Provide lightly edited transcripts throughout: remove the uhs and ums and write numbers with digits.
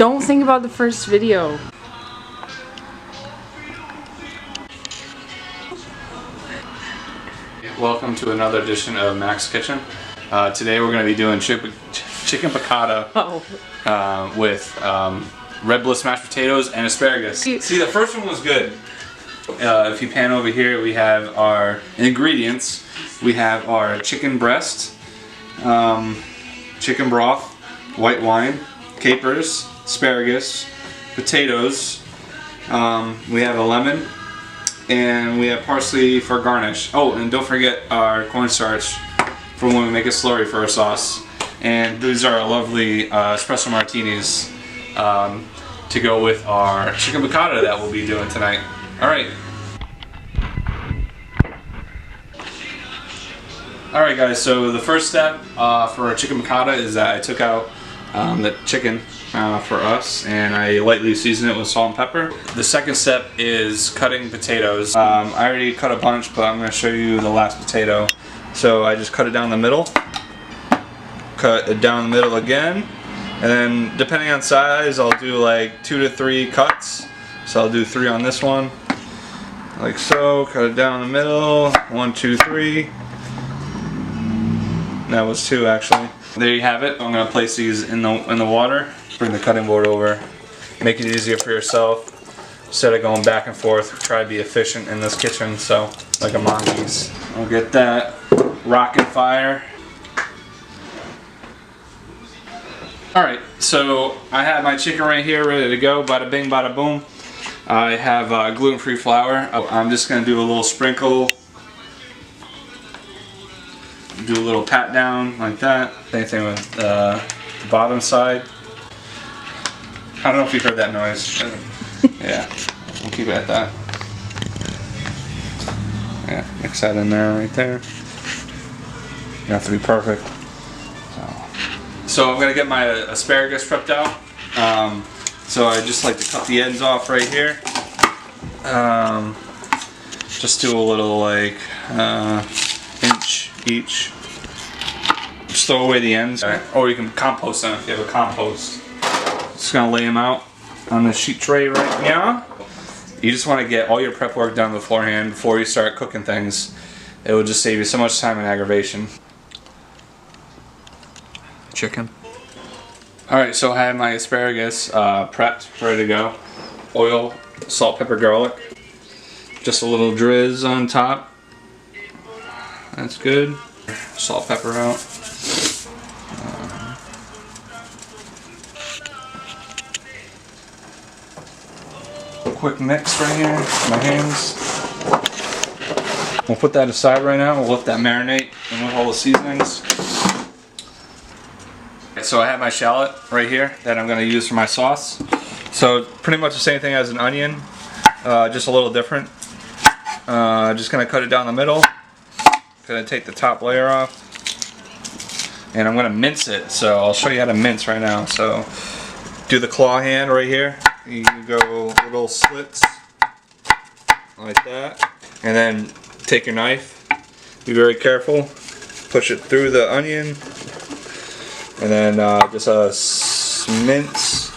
Don't think about the first video. Welcome to another edition of Mac's Kitchen. Today we're going to be doing chicken piccata with red bliss mashed potatoes and asparagus. See, the first one was good. If you pan over here, we have our ingredients. We have our chicken breast, chicken broth, white wine, capers, asparagus, potatoes. We have a lemon, and we have parsley for garnish. Oh, and don't forget our cornstarch for when we make a slurry for our sauce. And these are our lovely espresso martinis to go with our chicken piccata that we'll be doing tonight. Alright guys, so the first step for our chicken piccata is that I took out the chicken for us and I lightly seasoned it with salt and pepper. The second step is cutting potatoes. I already cut a bunch, but I'm going to show you the last potato. So I just cut it down the middle, cut it down the middle again, and then depending on size I'll do like 2 to 3 cuts. So I'll do 3 on this one, like so, cut it down the middle, 1, 2, 3. That was 2 actually. There you have it. I'm going to place these in the water. Bring the cutting board over. Make it easier for yourself. Instead of going back and forth, try to be efficient in this kitchen. So, like a mongoose. I'll get that rocking fire. Alright, so I have my chicken right here ready to go. Bada bing, bada boom. I have gluten-free flour. I'm just going to do a little sprinkle. Do a little pat down like that. Same thing with the bottom side. I don't know if you heard that noise. Yeah, we'll keep it at that. Yeah, mix that in there right there. You have to be perfect. So I'm gonna get my asparagus prepped out. So I just like to cut the ends off right here. Just do a little like inch each. Just throw away the ends, or you can compost them if you have a compost. Just gonna lay them out on the sheet tray right now. You just want to get all your prep work done beforehand before you start cooking things. It will just save you so much time and aggravation. Chicken. Alright, so I have my asparagus prepped, ready to go. Oil, salt, pepper, garlic. Just a little drizz on top. That's good. Salt, pepper out. Quick mix right here, my hands. We'll put that aside right now. We'll let that marinate in with all the seasonings. So I have my shallot right here that I'm going to use for my sauce. So pretty much the same thing as an onion, just a little different. Just going to cut it down the middle. Going to take the top layer off. And I'm going to mince it. So I'll show you how to mince right now. So do the claw hand right here. You go little slits like that, and then take your knife, be very careful, push it through the onion, and then just mince.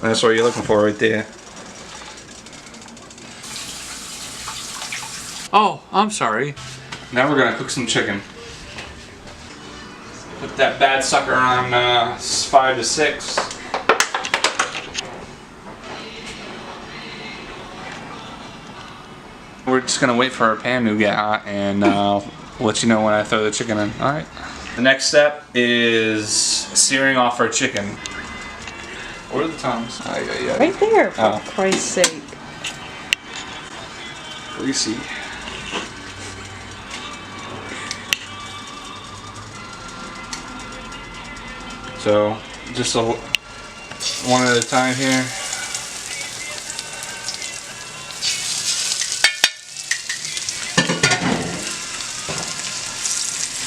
That's what you're looking for right there. Oh, I'm sorry. Now we're gonna cook some chicken. Put that bad sucker on 5 to 6. We're just gonna wait for our pan to get hot, and we'll let you know when I throw the chicken in. Alright. The next step is searing off our chicken. Where are the tongs? Right there, for Christ's sake. Greasy. So, just one at a time here.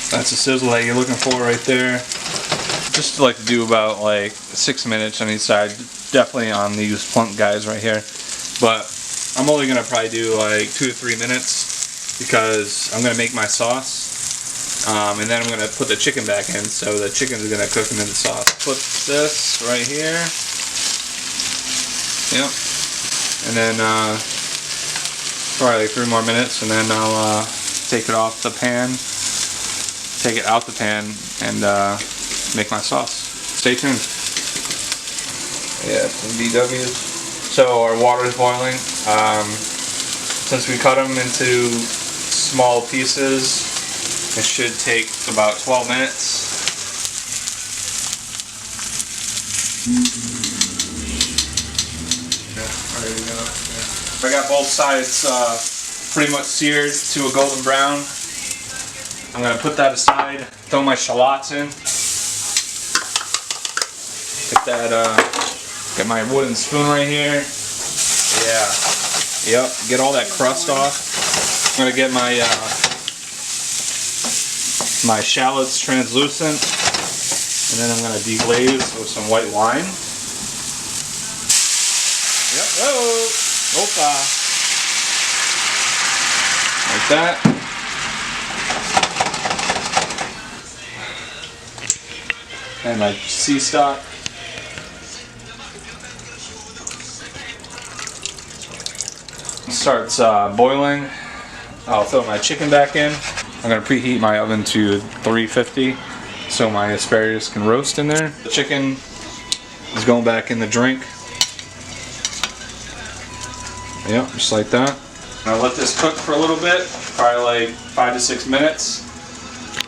That's the sizzle that you're looking for right there. Just like to do about like 6 minutes on each side. Definitely on these plunk guys right here. But I'm only going to probably do like 2 to 3 minutes because I'm going to make my sauce. And then I'm going to put the chicken back in, so the chicken is going to cook into the sauce. Put this right here. Yep. And then probably like 3 more minutes, and then I'll take it off the pan, take it out the pan, and make my sauce. Stay tuned. Yeah, some BWs. So our water is boiling. Since we cut them into small pieces, it should take about 12 minutes. Ready to go. Yeah. I got both sides pretty much seared to a golden brown. I'm gonna put that aside, throw my shallots in. Get my wooden spoon right here. Yeah. Yep. Get all that crust off. I'm gonna get my my shallots translucent, and then I'm gonna deglaze with some white wine. Yep. Oh. Opa. Like that. And my sea stock. Starts boiling. I'll throw my chicken back in. I'm going to preheat my oven to 350 so my asparagus can roast in there. The chicken is going back in the drink. Yep, just like that. I'll let this cook for a little bit, probably like 5 to 6 minutes,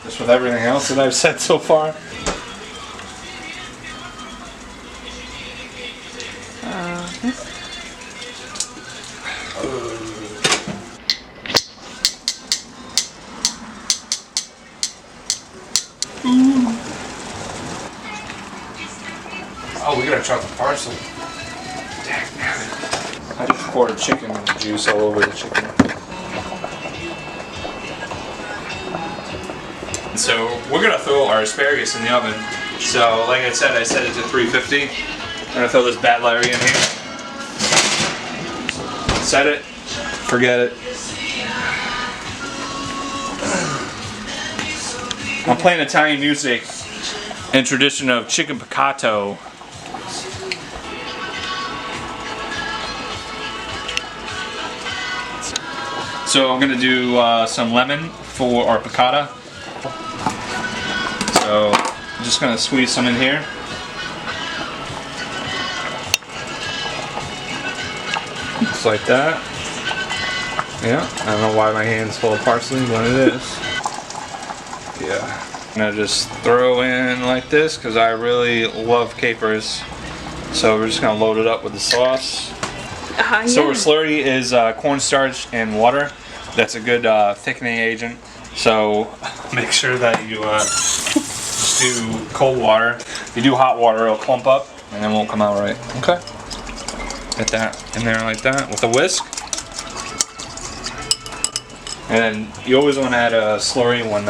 just with everything else that I've said so far. Oh, we gotta chop the parsley. Dang, I just poured chicken juice all over the chicken. So we're gonna throw our asparagus in the oven. So like I said it to 350. I'm gonna throw this bad Larry in here. Set it, forget it. I'm playing Italian music in tradition of chicken piccata. So I'm gonna do some lemon for our piccata. So I'm just gonna squeeze some in here. Just like that. Yeah, I don't know why my hand's full of parsley, but it is. Yeah. I'm gonna just throw in like this because I really love capers. So we're just gonna load it up with the sauce. So our slurry is cornstarch and water. That's a good thickening agent. So make sure that you just do cold water. If you do hot water, it'll clump up and it won't come out right. Okay. Get that in there like that with a whisk. And then you always want to add a slurry when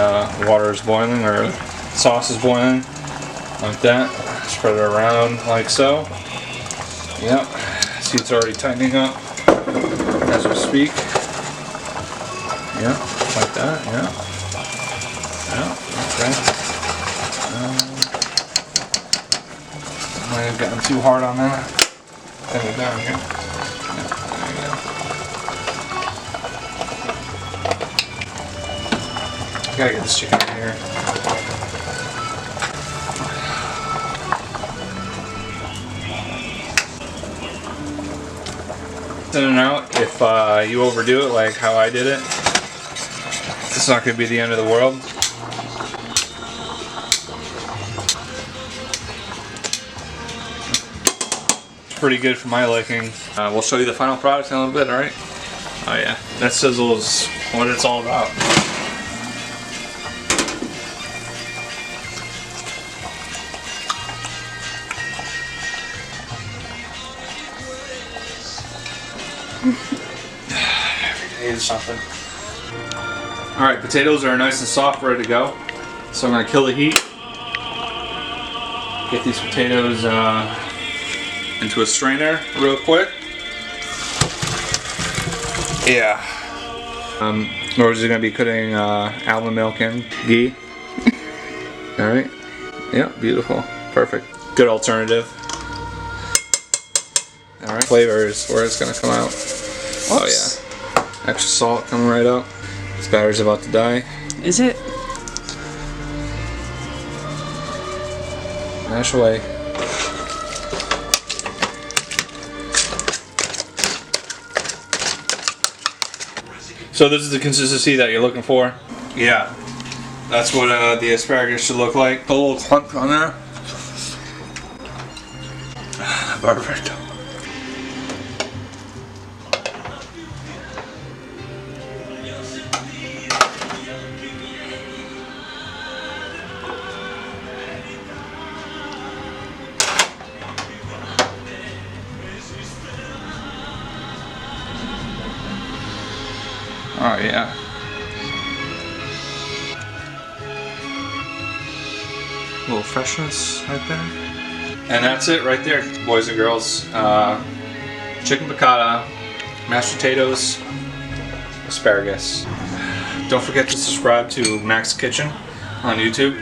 water is boiling or sauce is boiling. Like that. Spread it around like so. Yep. See, it's already tightening up as we speak. Yeah, like that, yeah. Yeah, okay. Might have gotten too hard on that. Bend it down here. Yeah, there you go. Gotta get this chicken in here. In and out, if you overdo it like how I did it, it's not going to be the end of the world. It's pretty good for my liking. We'll show you the final product in a little bit, alright? Oh yeah, that sizzle is what it's all about. Every day is something. Alright, potatoes are nice and soft, ready to go. So I'm going to kill the heat. Get these potatoes into a strainer real quick. Yeah. Or is it going to be putting almond milk in? Ghee? Alright. Yeah, beautiful. Perfect. Good alternative. Alright. Flavor is where it's going to come out. Oops. Oh yeah. Extra salt coming right up. This batter's about to die. Is it? Mash away. So this is the consistency that you're looking for? Yeah. That's what the asparagus should look like. A little clump on there. Perfect. Oh yeah. A little freshness right there. And that's it right there, boys and girls. Chicken piccata, mashed potatoes, asparagus. Don't forget to subscribe to Mac's Kitchen on YouTube.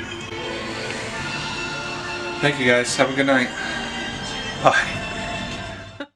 Thank you guys. Have a good night. Bye.